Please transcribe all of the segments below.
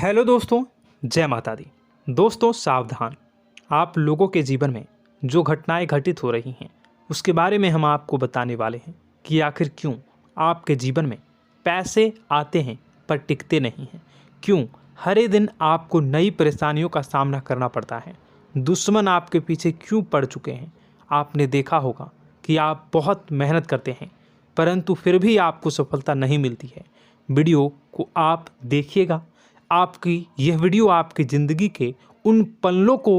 Hello दोस्तों, जय माता दी। दोस्तों सावधान, आप लोगों के जीवन में जो घटनाएं घटित हो रही हैं उसके बारे में हम आपको बताने वाले हैं कि आखिर क्यों आपके जीवन में पैसे आते हैं पर टिकते नहीं हैं। क्यों हर एक दिन आपको नई परेशानियों का सामना करना पड़ता है। दुश्मन आपके पीछे क्यों पड़ चुके हैं। आपने देखा होगा कि आप बहुत मेहनत करते हैं परंतु फिर भी आपको सफलता नहीं मिलती है। वीडियो को आप देखिएगा, आपकी यह वीडियो आपकी ज़िंदगी के उन पन्नों को,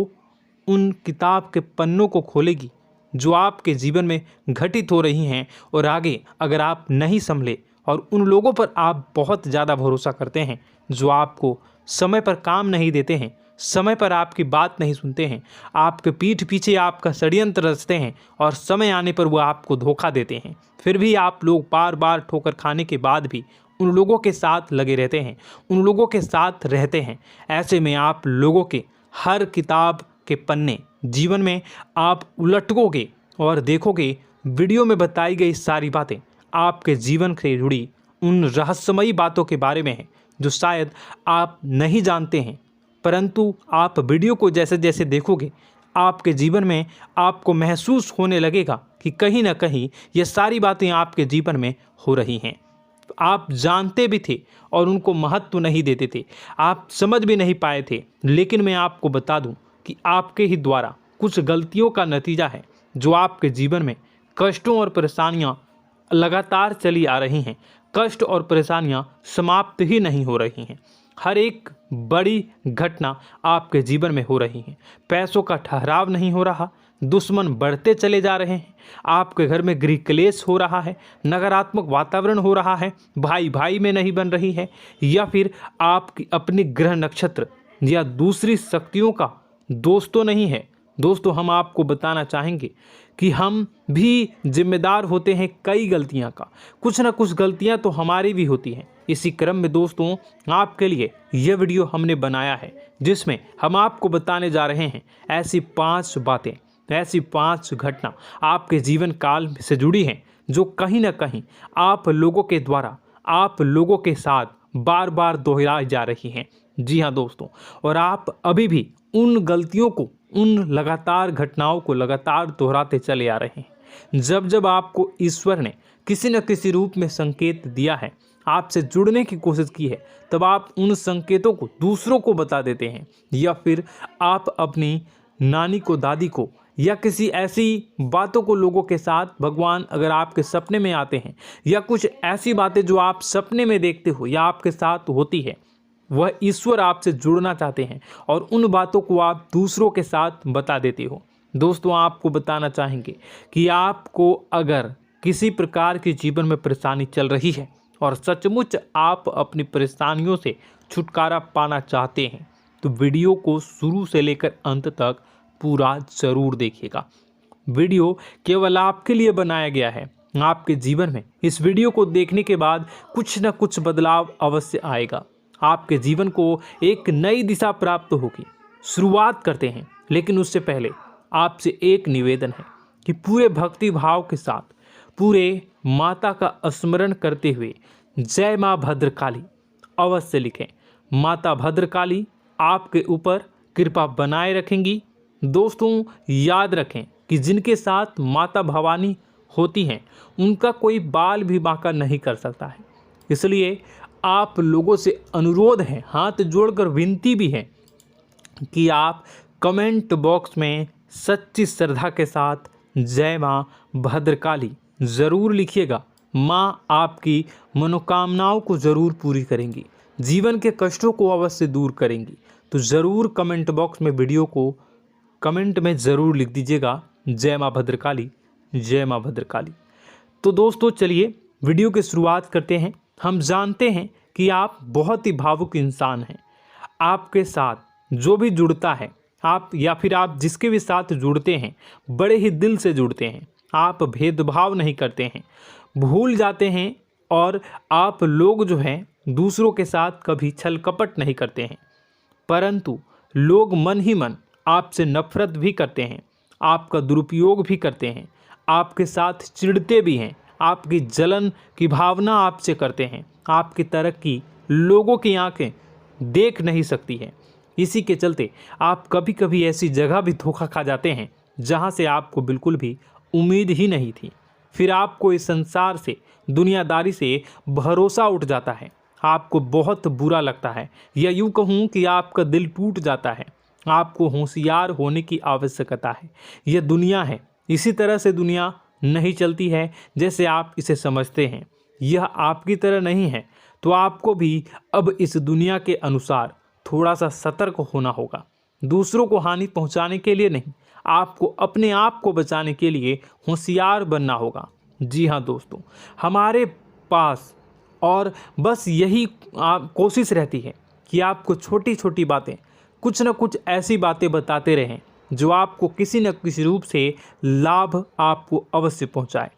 उन किताब के पन्नों को खोलेगी जो आपके जीवन में घटित हो रही हैं। और आगे अगर आप नहीं संभले और उन लोगों पर आप बहुत ज़्यादा भरोसा करते हैं जो आपको समय पर काम नहीं देते हैं, समय पर आपकी बात नहीं सुनते हैं, आपके पीठ पीछे आपका षड्यंत्र रचते हैं और समय आने पर वो आपको धोखा देते हैं, फिर भी आप लोग बार बार ठोकर खाने के बाद भी उन लोगों के साथ लगे रहते हैं, उन लोगों के साथ रहते हैं। ऐसे में आप लोगों के हर किताब के पन्ने जीवन में आप उलटोगे और देखोगे वीडियो में बताई गई सारी बातें आपके जीवन से जुड़ी उन रहस्यमयी बातों के बारे में हैं जो शायद आप नहीं जानते हैं। परंतु आप वीडियो को जैसे जैसे देखोगे आपके जीवन में आपको महसूस होने लगेगा कि कहीं ना कहीं ये सारी बातें आपके जीवन में हो रही हैं। आप जानते भी थे और उनको महत्व नहीं देते थे, आप समझ भी नहीं पाए थे। लेकिन मैं आपको बता दूं कि आपके ही द्वारा कुछ गलतियों का नतीजा है जो आपके जीवन में कष्टों और परेशानियां लगातार चली आ रही हैं। कष्ट और परेशानियां समाप्त ही नहीं हो रही हैं। हर एक बड़ी घटना आपके जीवन में हो रही है। पैसों का ठहराव नहीं हो रहा, दुश्मन बढ़ते चले जा रहे हैं, आपके घर में गृह क्लेश हो रहा है, नकारात्मक वातावरण हो रहा है, भाई भाई में नहीं बन रही है, या फिर आपकी अपनी ग्रह नक्षत्र या दूसरी शक्तियों का दोस्तों नहीं है। दोस्तों हम आपको बताना चाहेंगे कि हम भी जिम्मेदार होते हैं कई गलतियां का, कुछ ना कुछ गलतियां तो हमारी भी होती हैं। इसी क्रम में दोस्तों आपके लिए यह वीडियो हमने बनाया है जिसमें हम आपको बताने जा रहे हैं ऐसी 5 बातें, ऐसी 5 घटना आपके जीवन काल से जुड़ी हैं जो कहीं ना कहीं आप लोगों के द्वारा आप लोगों के साथ बार बार दोहराई जा रही हैं। जी हाँ दोस्तों, और आप अभी भी उन गलतियों को, उन लगातार घटनाओं को लगातार दोहराते चले आ रहे हैं। जब जब आपको ईश्वर ने किसी न किसी रूप में संकेत दिया है, आपसे जुड़ने की कोशिश की है, तब आप उन संकेतों को दूसरों को बता देते हैं, या फिर आप अपनी नानी को, दादी को, या किसी ऐसी बातों को लोगों के साथ, भगवान अगर आपके सपने में आते हैं या कुछ ऐसी बातें जो आप सपने में देखते हो या आपके साथ होती है, वह ईश्वर आपसे जुड़ना चाहते हैं और उन बातों को आप दूसरों के साथ बता देते हो। दोस्तों आपको बताना चाहेंगे कि आपको अगर किसी प्रकार की जीवन में परेशानी चल रही है और सचमुच आप अपनी परेशानियों से छुटकारा पाना चाहते हैं तो वीडियो को शुरू से लेकर अंत तक पूरा जरूर देखिएगा। वीडियो केवल आपके लिए बनाया गया है। आपके जीवन में इस वीडियो को देखने के बाद कुछ न कुछ बदलाव अवश्य आएगा, आपके जीवन को एक नई दिशा प्राप्त होगी। शुरुआत करते हैं, लेकिन उससे पहले आपसे एक निवेदन है कि पूरे भक्ति भाव के साथ पूरे माता का स्मरण करते हुए जय माँ भद्रकाली अवश्य लिखें। माता भद्रकाली आपके ऊपर कृपा बनाए रखेंगी। दोस्तों याद रखें कि जिनके साथ माता भवानी होती हैं उनका कोई बाल भी बांका नहीं कर सकता है। इसलिए आप लोगों से अनुरोध है, हाथ जोड़कर विनती भी है कि आप कमेंट बॉक्स में सच्ची श्रद्धा के साथ जय माँ भद्रकाली ज़रूर लिखिएगा। माँ आपकी मनोकामनाओं को ज़रूर पूरी करेंगी, जीवन के कष्टों को अवश्य दूर करेंगी। तो ज़रूर कमेंट बॉक्स में वीडियो को कमेंट में ज़रूर लिख दीजिएगा जय माँ भद्रकाली, जय माँ भद्रकाली। तो दोस्तों चलिए वीडियो की शुरुआत करते हैं। हम जानते हैं कि आप बहुत ही भावुक इंसान हैं। आपके साथ जो भी जुड़ता है, आप या फिर आप जिसके भी साथ जुड़ते हैं बड़े ही दिल से जुड़ते हैं। आप भेदभाव नहीं करते हैं, भूल जाते हैं, और आप लोग जो हैं दूसरों के साथ कभी छल कपट नहीं करते हैं। परंतु लोग मन ही मन आपसे नफरत भी करते हैं, आपका दुरुपयोग भी करते हैं, आपके साथ चिढ़ते भी हैं, आपकी जलन की भावना आपसे करते हैं। आपकी तरक्की लोगों की आंखें देख नहीं सकती है। इसी के चलते आप कभी कभी ऐसी जगह भी धोखा खा जाते हैं जहां से आपको बिल्कुल भी उम्मीद ही नहीं थी। फिर आपको इस संसार से, दुनियादारी से भरोसा उठ जाता है। आपको बहुत बुरा लगता है, या यूँ कहूँ कि आपका दिल टूट जाता है। आपको होशियार होने की आवश्यकता है। यह दुनिया है, इसी तरह से दुनिया नहीं चलती है जैसे आप इसे समझते हैं। यह आपकी तरह नहीं है, तो आपको भी अब इस दुनिया के अनुसार थोड़ा सा सतर्क होना होगा। दूसरों को हानि पहुंचाने के लिए नहीं, आपको अपने आप को बचाने के लिए होशियार बनना होगा। जी हाँ दोस्तों, हमारे पास और बस यही कोशिश रहती है कि आपको छोटी छोटी बातें, कुछ न कुछ ऐसी बातें बताते रहें जो आपको किसी न किसी रूप से लाभ आपको अवश्य पहुंचाए,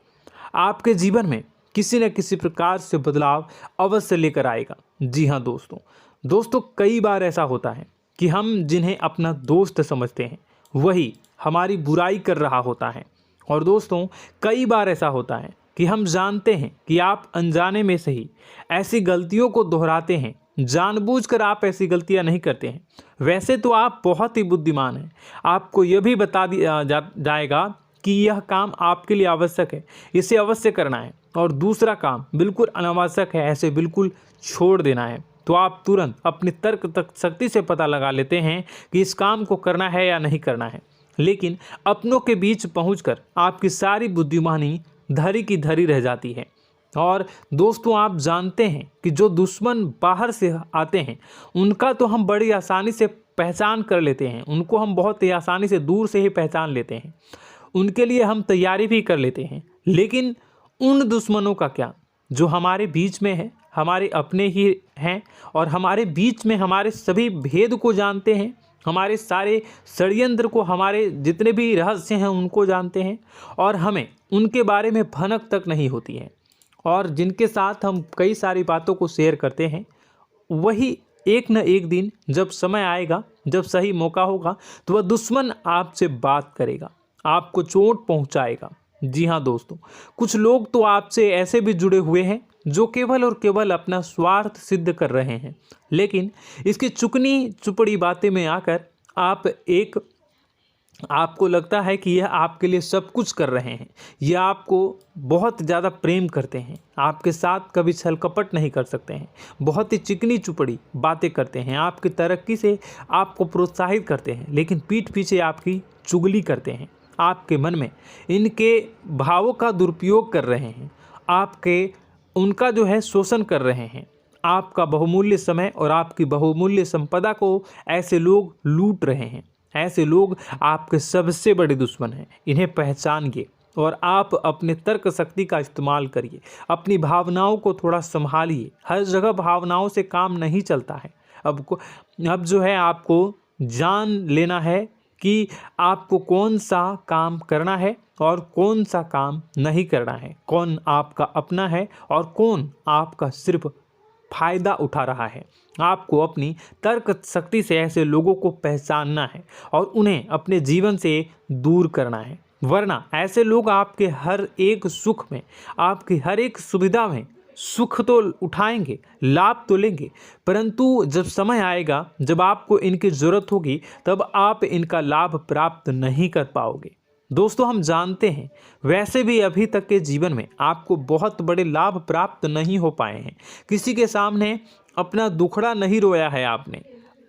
आपके जीवन में किसी न किसी प्रकार से बदलाव अवश्य लेकर आएगा। जी हाँ दोस्तों, कई बार ऐसा होता है कि हम जिन्हें अपना दोस्त समझते हैं वही हमारी बुराई कर रहा होता है। और दोस्तों, कई बार ऐसा होता है कि हम जानते हैं कि आप अनजाने में से ही ऐसी गलतियों को दोहराते हैं। जानबूझकर आप ऐसी गलतियां नहीं करते हैं। वैसे तो आप बहुत ही बुद्धिमान हैं। आपको यह भी बता दिया जाएगा कि यह काम आपके लिए आवश्यक है, इसे अवश्य करना है, और दूसरा काम बिल्कुल अनावश्यक है, ऐसे बिल्कुल छोड़ देना है। तो आप तुरंत अपनी तर्क शक्ति से पता लगा लेते हैं कि इस काम को करना है या नहीं करना है। लेकिन अपनों के बीच पहुंचकर आपकी सारी बुद्धिमानी धरी की धरी रह जाती है। और दोस्तों, आप जानते हैं कि जो दुश्मन बाहर से आते हैं उनका तो हम बड़ी आसानी से पहचान कर लेते हैं, उनको हम बहुत ही आसानी से दूर से ही पहचान लेते हैं, उनके लिए हम तैयारी भी कर लेते हैं। लेकिन उन दुश्मनों का क्या जो हमारे बीच में है, हमारे अपने ही हैं, और हमारे बीच में हमारे सभी भेद को जानते हैं, हमारे सारे षड्यंत्र को, हमारे जितने भी रहस्य हैं उनको जानते हैं, और हमें उनके बारे में भनक तक नहीं होती है, और जिनके साथ हम कई सारी बातों को शेयर करते हैं, वही एक न एक दिन जब समय आएगा, जब सही मौका होगा, तो वह दुश्मन आपसे बात करेगा, आपको चोट पहुंचाएगा। जी हाँ दोस्तों, कुछ लोग तो आपसे ऐसे भी जुड़े हुए हैं जो केवल और केवल अपना स्वार्थ सिद्ध कर रहे हैं। लेकिन इसकी चुकनी चुपड़ी बातें में आकर आपको लगता है कि यह आपके लिए सब कुछ कर रहे हैं, यह आपको बहुत ज़्यादा प्रेम करते हैं, आपके साथ कभी छल कपट नहीं कर सकते हैं, बहुत ही चिकनी चुपड़ी बातें करते हैं, आपकी तरक्की से आपको प्रोत्साहित करते हैं, लेकिन पीठ पीछे आपकी चुगली करते हैं, आपके मन में इनके भावों का दुरुपयोग कर रहे हैं, उनका जो है शोषण कर रहे हैं। आपका बहुमूल्य समय और आपकी बहुमूल्य संपदा को ऐसे लोग लूट रहे हैं। ऐसे लोग आपके सबसे बड़े दुश्मन हैं। इन्हें पहचानिए और आप अपने तर्क शक्ति का इस्तेमाल करिए। अपनी भावनाओं को थोड़ा संभालिए। हर जगह भावनाओं से काम नहीं चलता है। अब जो है आपको जान लेना है कि आपको कौन सा काम करना है और कौन सा काम नहीं करना है, कौन आपका अपना है और कौन आपका सिर्फ फायदा उठा रहा है। आपको अपनी तर्क शक्ति से ऐसे लोगों को पहचानना है और उन्हें अपने जीवन से दूर करना है, वरना ऐसे लोग आपके हर एक सुख में, आपकी हर एक सुविधा में सुख तो उठाएंगे, लाभ तो लेंगे, परंतु जब समय आएगा, जब आपको इनकी ज़रूरत होगी, तब आप इनका लाभ प्राप्त नहीं कर पाओगे। दोस्तों, हम जानते हैं वैसे भी अभी तक के जीवन में आपको बहुत बड़े लाभ प्राप्त नहीं हो पाए हैं। किसी के सामने अपना दुखड़ा नहीं रोया है आपने,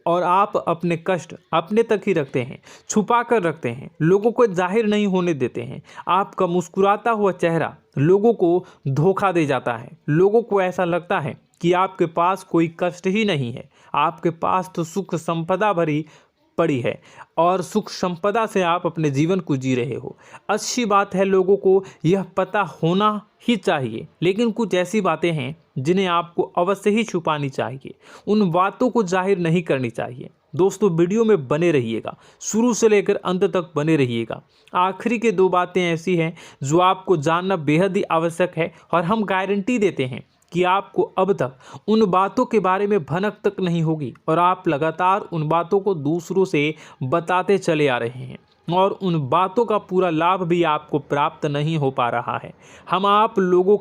और आप अपने कष्ट अपने तक ही रखते हैं, छुपा कर रखते हैं, लोगों को जाहिर नहीं होने देते हैं। आपका मुस्कुराता हुआ चेहरा लोगों को धोखा दे जाता है। लोगों को ऐसा लगता है कि आपके पास कोई कष्ट ही नहीं है, आपके पास तो सुख संपदा भरी पड़ी है और सुख संपदा से आप अपने जीवन को जी रहे हो। अच्छी बात है, लोगों को यह पता होना ही चाहिए, लेकिन कुछ ऐसी बातें हैं जिन्हें आपको अवश्य ही छुपानी चाहिए। उन बातों को जाहिर नहीं करनी चाहिए। दोस्तों, वीडियो में बने रहिएगा, शुरू से लेकर अंत तक बने रहिएगा। आखिरी के 2 बातें ऐसी हैं जो आपको जानना बेहद ही आवश्यक है, और हम गारंटी देते हैं कि आपको अब तक उन बातों के बारे में भनक तक नहीं होगी, और आप लगातार उन बातों को दूसरों से बताते चले आ रहे हैं, और उन बातों का पूरा लाभ भी आपको प्राप्त नहीं हो पा रहा है। हम आप लोगों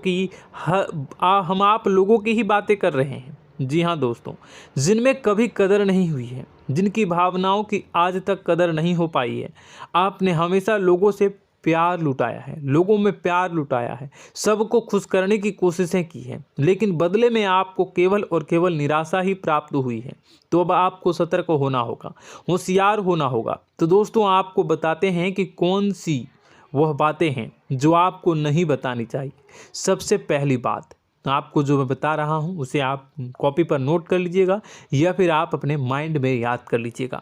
की ही बातें कर रहे हैं, जी हाँ दोस्तों, जिनमें कभी कदर नहीं हुई है, जिनकी भावनाओं की आज तक कदर नहीं हो पाई है। आपने हमेशा लोगों से प्यार लुटाया है, लोगों में प्यार लुटाया है, सबको खुश करने की कोशिशें की है, लेकिन बदले में आपको केवल और केवल निराशा ही प्राप्त हुई है। तो अब आपको सतर्क होना होगा, होशियार होना होगा। तो दोस्तों आपको बताते हैं कि कौन सी वह बातें हैं जो आपको नहीं बतानी चाहिए। सबसे पहली बात आपको जो मैं बता रहा हूं उसे आप कॉपी पर नोट कर लीजिएगा या फिर आप अपने माइंड में याद कर लीजिएगा।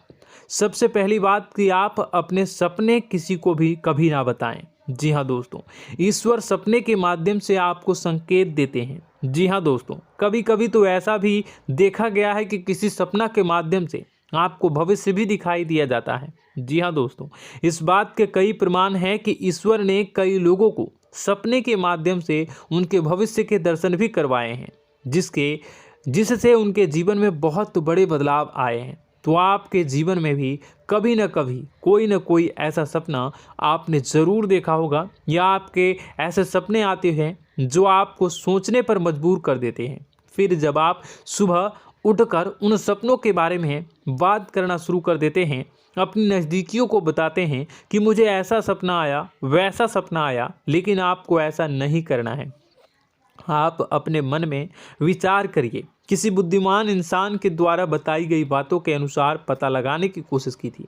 सबसे पहली बात कि आप अपने सपने किसी को भी कभी ना बताएं। जी हाँ दोस्तों, ईश्वर सपने के माध्यम से आपको संकेत देते हैं। जी हाँ दोस्तों, कभी कभी तो ऐसा भी देखा गया है कि किसी सपना के माध्यम से आपको भविष्य भी दिखाई दिया जाता है। जी हाँ दोस्तों, इस बात के कई प्रमाण हैं कि ईश्वर ने कई लोगों को सपने के माध्यम से उनके भविष्य के दर्शन भी करवाए हैं, जिससे उनके जीवन में बहुत बड़े बदलाव आए हैं। तो आपके जीवन में भी कभी न कभी कोई न कोई ऐसा सपना आपने ज़रूर देखा होगा, या आपके ऐसे सपने आते हैं जो आपको सोचने पर मजबूर कर देते हैं। फिर जब आप सुबह उठकर उन सपनों के बारे में बात करना शुरू कर देते हैं, अपनी नज़दीकियों को बताते हैं कि मुझे ऐसा सपना आया, वैसा सपना आया, लेकिन आपको ऐसा नहीं करना है। आप अपने मन में विचार करिए। किसी बुद्धिमान इंसान के द्वारा बताई गई बातों के अनुसार पता लगाने की कोशिश की थी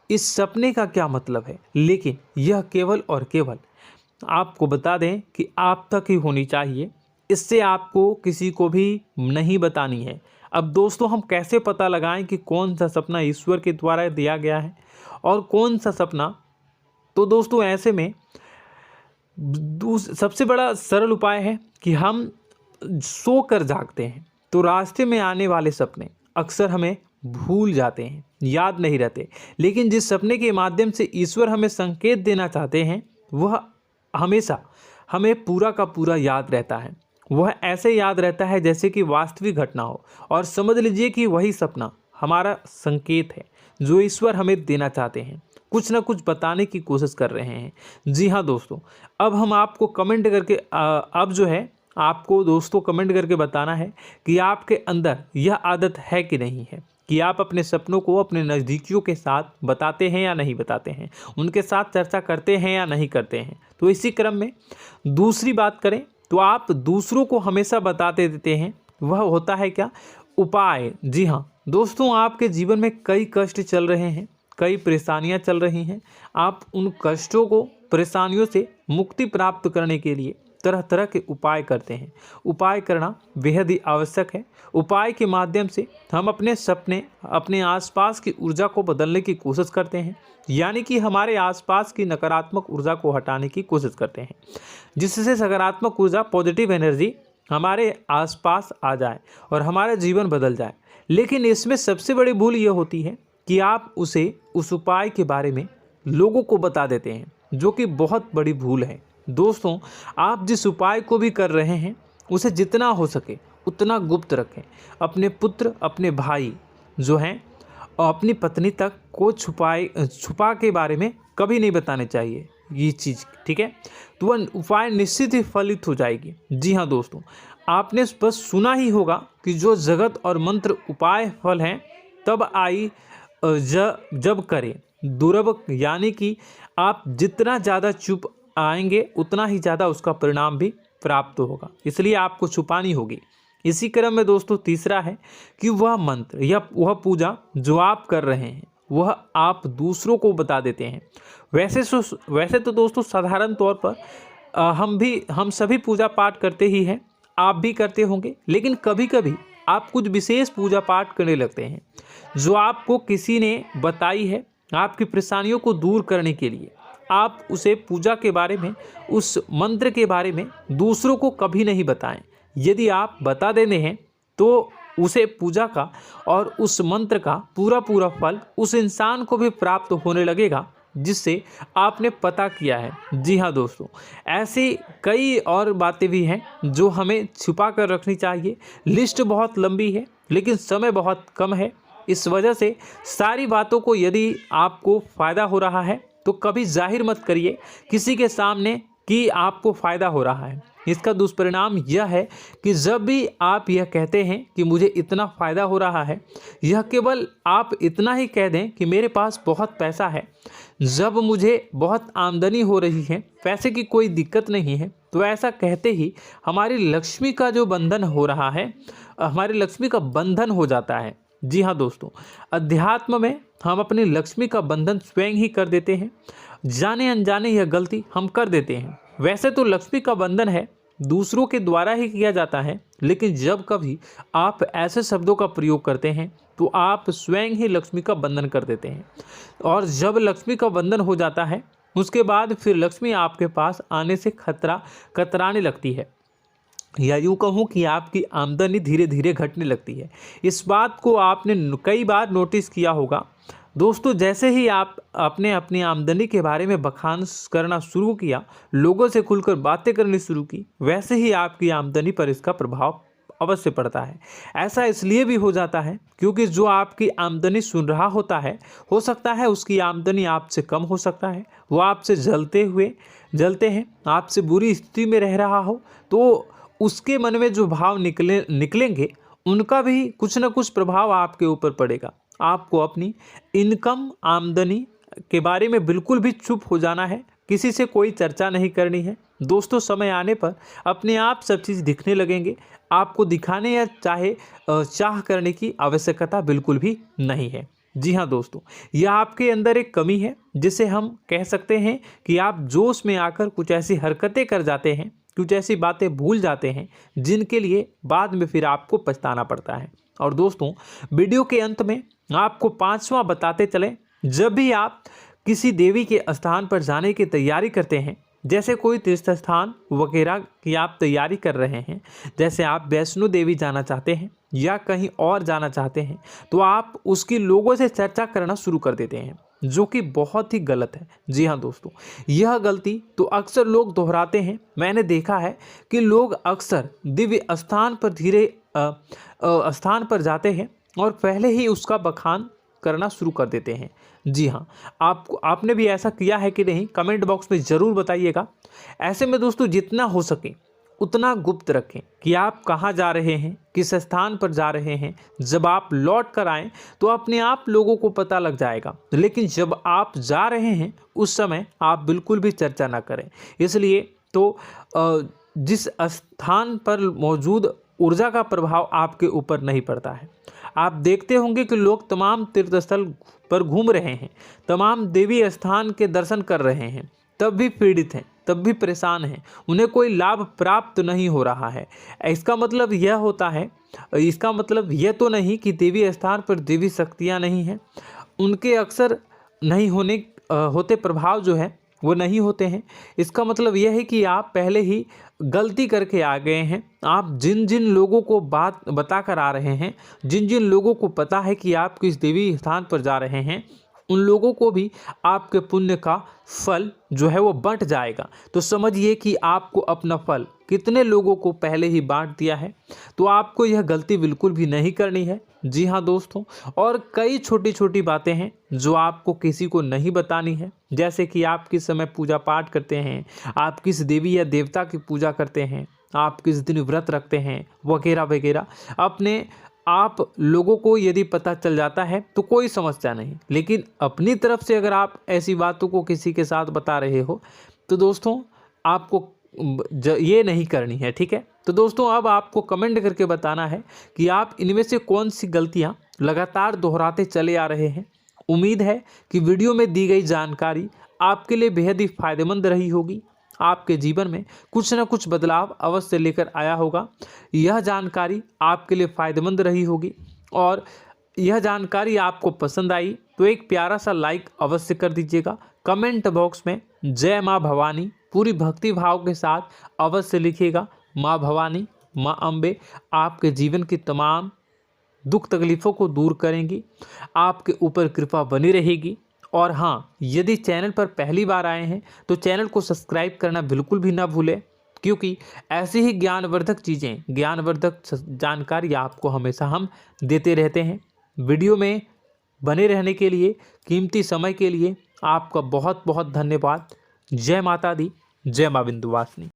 इस सपने का क्या मतलब है, लेकिन यह केवल और केवल आपको बता दें कि आप तक ही होनी चाहिए। इससे आपको किसी को भी नहीं बतानी है। अब दोस्तों हम कैसे पता लगाएं कि कौन सा सपना ईश्वर के द्वारा दिया गया है और कौन सा सपना? तो दोस्तों ऐसे में सबसे बड़ा सरल उपाय है कि हम सोकर जागते हैं तो रास्ते में आने वाले सपने अक्सर हमें भूल जाते हैं, याद नहीं रहते। लेकिन जिस सपने के माध्यम से ईश्वर हमें संकेत देना चाहते हैं वह हमेशा हमें पूरा का पूरा याद रहता है। वह ऐसे याद रहता है जैसे कि वास्तविक घटना हो, और समझ लीजिए कि वही सपना हमारा संकेत है जो ईश्वर हमें देना चाहते हैं, कुछ ना कुछ बताने की कोशिश कर रहे हैं। जी हाँ दोस्तों, अब हम आपको कमेंट करके अब जो है आपको दोस्तों कमेंट करके बताना है कि आपके अंदर यह आदत है कि नहीं है कि आप अपने सपनों को अपने नज़दीकियों के साथ बताते हैं या नहीं बताते हैं, उनके साथ चर्चा करते हैं या नहीं करते हैं। तो इसी क्रम में दूसरी बात करें तो आप दूसरों को हमेशा बताते देते हैं, वह होता है क्या? उपाय। जी हाँ दोस्तों, आपके जीवन में कई कष्ट चल रहे हैं, कई परेशानियां चल रही हैं। आप उन कष्टों को, परेशानियों से मुक्ति प्राप्त करने के लिए तरह तरह के उपाय करते हैं। उपाय करना बेहद ही आवश्यक है। उपाय के माध्यम से हम अपने सपने, अपने आसपास की ऊर्जा को बदलने की कोशिश करते हैं, यानी कि हमारे आसपास की नकारात्मक ऊर्जा को हटाने की कोशिश करते हैं, जिससे सकारात्मक ऊर्जा, पॉजिटिव एनर्जी हमारे आसपास आ जाए और हमारा जीवन बदल जाए। लेकिन इसमें सबसे बड़ी भूल यह होती है कि आप उस उपाय के बारे में लोगों को बता देते हैं, जो कि बहुत बड़ी भूल है। दोस्तों आप जिस उपाय को भी कर रहे हैं उसे जितना हो सके उतना गुप्त रखें। अपने पुत्र, अपने भाई जो हैं और अपनी पत्नी तक को छुपा के बारे में कभी नहीं बताने चाहिए ये चीज़, ठीक है? तो वह उपाय निश्चित ही फलित हो जाएगी। जी हाँ दोस्तों, आपने बस सुना ही होगा कि जो जगत और मंत्र उपाय फल हैं तब आई जब करें दुर्लभ, यानी कि आप जितना ज़्यादा चुप आएंगे उतना ही ज़्यादा उसका परिणाम भी प्राप्त होगा, इसलिए आपको छुपानी होगी। इसी क्रम में दोस्तों तीसरा है कि वह मंत्र या वह पूजा जो आप कर रहे हैं वह आप दूसरों को बता देते हैं। वैसे तो दोस्तों साधारण तौर पर हम सभी पूजा पाठ करते ही हैं, आप भी करते होंगे, लेकिन कभी कभी आप कुछ विशेष पूजा पाठ करने लगते हैं जो आपको किसी ने बताई है आपकी परेशानियों को दूर करने के लिए। आप उसे पूजा के बारे में, उस मंत्र के बारे में दूसरों को कभी नहीं बताएं। यदि आप बता देते हैं तो उसे पूजा का और उस मंत्र का पूरा फल उस इंसान को भी प्राप्त होने लगेगा जिससे आपने पता किया है। जी हाँ दोस्तों, ऐसी कई और बातें भी हैं जो हमें छुपा कर रखनी चाहिए। लिस्ट बहुत लंबी है लेकिन समय बहुत कम है, इस वजह से सारी बातों को यदि आपको फ़ायदा हो रहा है तो कभी जाहिर मत करिए किसी के सामने कि आपको फ़ायदा हो रहा है। इसका दुष्परिणाम यह है कि जब भी आप यह कहते हैं कि मुझे इतना फ़ायदा हो रहा है, यह केवल आप इतना ही कह दें कि मेरे पास बहुत पैसा है, जब मुझे बहुत आमदनी हो रही है, पैसे की कोई दिक्कत नहीं है, तो ऐसा कहते ही हमारी लक्ष्मी का जो बंधन हो रहा है, हमारी लक्ष्मी का बंधन हो जाता है। जी हाँ दोस्तों, अध्यात्म में हम अपनी लक्ष्मी का बंधन स्वयं ही कर देते हैं। जाने अनजाने यह गलती हम कर देते हैं। वैसे तो लक्ष्मी का बंधन है दूसरों के द्वारा ही किया जाता है, लेकिन जब कभी आप ऐसे शब्दों का प्रयोग करते हैं तो आप स्वयं ही लक्ष्मी का बंधन कर देते हैं। और जब लक्ष्मी का बंधन हो जाता है, उसके बाद फिर लक्ष्मी आपके पास आने से कतराने लगती है, या यूँ कहूँ कि आपकी आमदनी धीरे धीरे घटने लगती है। इस बात को आपने कई बार नोटिस किया होगा दोस्तों। जैसे ही आप अपने अपनी आमदनी के बारे में बखान करना शुरू किया, लोगों से खुलकर बातें करनी शुरू की, वैसे ही आपकी आमदनी पर इसका प्रभाव अवश्य पड़ता है। ऐसा इसलिए भी हो जाता है क्योंकि जो आपकी आमदनी सुन रहा होता है, हो सकता है उसकी आमदनी आपसे कम हो सकता है, वो आपसे जलते हैं, आपसे बुरी स्थिति में रह रहा हो, तो उसके मन में जो भाव निकलेंगे उनका भी कुछ न कुछ प्रभाव आपके ऊपर पड़ेगा। आपको अपनी इनकम आमदनी के बारे में बिल्कुल भी चुप हो जाना है, किसी से कोई चर्चा नहीं करनी है दोस्तों। समय आने पर अपने आप सब चीज़ दिखने लगेंगे। आपको दिखाने या चाह करने की आवश्यकता बिल्कुल भी नहीं है। जी हाँ दोस्तों, यह आपके अंदर एक कमी है, जिसे हम कह सकते हैं कि आप जोश में आकर कुछ ऐसी हरकतें कर जाते हैं, कुछ ऐसी बातें भूल जाते हैं जिनके लिए बाद में फिर आपको पछताना पड़ता है। और दोस्तों, वीडियो के अंत में आपको 5वां बताते चलें, जब भी आप किसी देवी के स्थान पर जाने की तैयारी करते हैं, जैसे कोई तीर्थ स्थान वगैरह की आप तैयारी कर रहे हैं, जैसे आप वैष्णो देवी जाना चाहते हैं या कहीं और जाना चाहते हैं, तो आप उसकी लोगों से चर्चा करना शुरू कर देते हैं, जो कि बहुत ही गलत है। जी हाँ दोस्तों, यह गलती तो अक्सर लोग दोहराते हैं। मैंने देखा है कि लोग अक्सर दिव्य स्थान पर जाते हैं और पहले ही उसका बखान करना शुरू कर देते हैं। जी हाँ, आपने भी ऐसा किया है कि नहीं, कमेंट बॉक्स में ज़रूर बताइएगा। ऐसे में दोस्तों, जितना हो सके उतना गुप्त रखें कि आप कहाँ जा रहे हैं, किस स्थान पर जा रहे हैं। जब आप लौट कर आएँ तो अपने आप लोगों को पता लग जाएगा, लेकिन जब आप जा रहे हैं उस समय आप बिल्कुल भी चर्चा ना करें। इसलिए तो जिस स्थान पर मौजूद ऊर्जा का प्रभाव आपके ऊपर नहीं पड़ता है। आप देखते होंगे कि लोग तमाम तीर्थ स्थल पर घूम रहे हैं, तमाम देवी स्थान के दर्शन कर रहे हैं, तब भी पीड़ित हैं, तब भी परेशान हैं, उन्हें कोई लाभ प्राप्त नहीं हो रहा है। इसका मतलब यह तो नहीं कि देवी स्थान पर देवी शक्तियाँ नहीं हैं, उनके अक्सर नहीं होते प्रभाव जो है वो नहीं होते हैं। इसका मतलब यह है कि आप पहले ही गलती करके आ गए हैं। आप जिन जिन लोगों को बात बता कर आ रहे हैं, जिन जिन लोगों को पता है कि आप किस देवी स्थान पर जा रहे हैं, उन लोगों को भी आपके पुण्य का फल जो है वो बंट जाएगा। तो समझिए कि आपको अपना फल कितने लोगों को पहले ही बांट दिया है। तो आपको यह गलती बिल्कुल भी नहीं करनी है। जी हाँ दोस्तों, और कई छोटी छोटी बातें हैं जो आपको किसी को नहीं बतानी है, जैसे कि आप किस समय पूजा पाठ करते हैं, आप किस देवी या देवता की पूजा करते हैं, आप किस दिन व्रत रखते हैं, वगैरह वगैरह। अपने आप लोगों को यदि पता चल जाता है तो कोई समस्या नहीं, लेकिन अपनी तरफ से अगर आप ऐसी बातों को किसी के साथ बता रहे हो तो दोस्तों आपको ये नहीं करनी है, ठीक है। तो दोस्तों, अब आपको कमेंट करके बताना है कि आप इनमें से कौन सी गलतियां लगातार दोहराते चले आ रहे हैं। उम्मीद है कि वीडियो में दी गई जानकारी आपके लिए बेहद ही फायदेमंद रही होगी, आपके जीवन में कुछ न कुछ बदलाव अवश्य लेकर आया होगा। यह जानकारी आपके लिए फ़ायदेमंद रही होगी और यह जानकारी आपको पसंद आई तो एक प्यारा सा लाइक अवश्य कर दीजिएगा। कमेंट बॉक्स में जय माँ भवानी पूरी भक्ति भाव के साथ अवश्य लिखिएगा। माँ भवानी, माँ अम्बे आपके जीवन की तमाम दुख तकलीफ़ों को दूर करेंगी, आपके ऊपर कृपा बनी रहेगी। और हाँ, यदि चैनल पर पहली बार आए हैं तो चैनल को सब्सक्राइब करना बिल्कुल भी ना भूलें, क्योंकि ऐसी ही ज्ञानवर्धक चीज़ें, ज्ञानवर्धक जानकारी आपको हमेशा हम देते रहते हैं। वीडियो में बने रहने के लिए, कीमती समय के लिए आपका बहुत बहुत धन्यवाद। जय माता दी, जय माँ विंध्यवासिनी।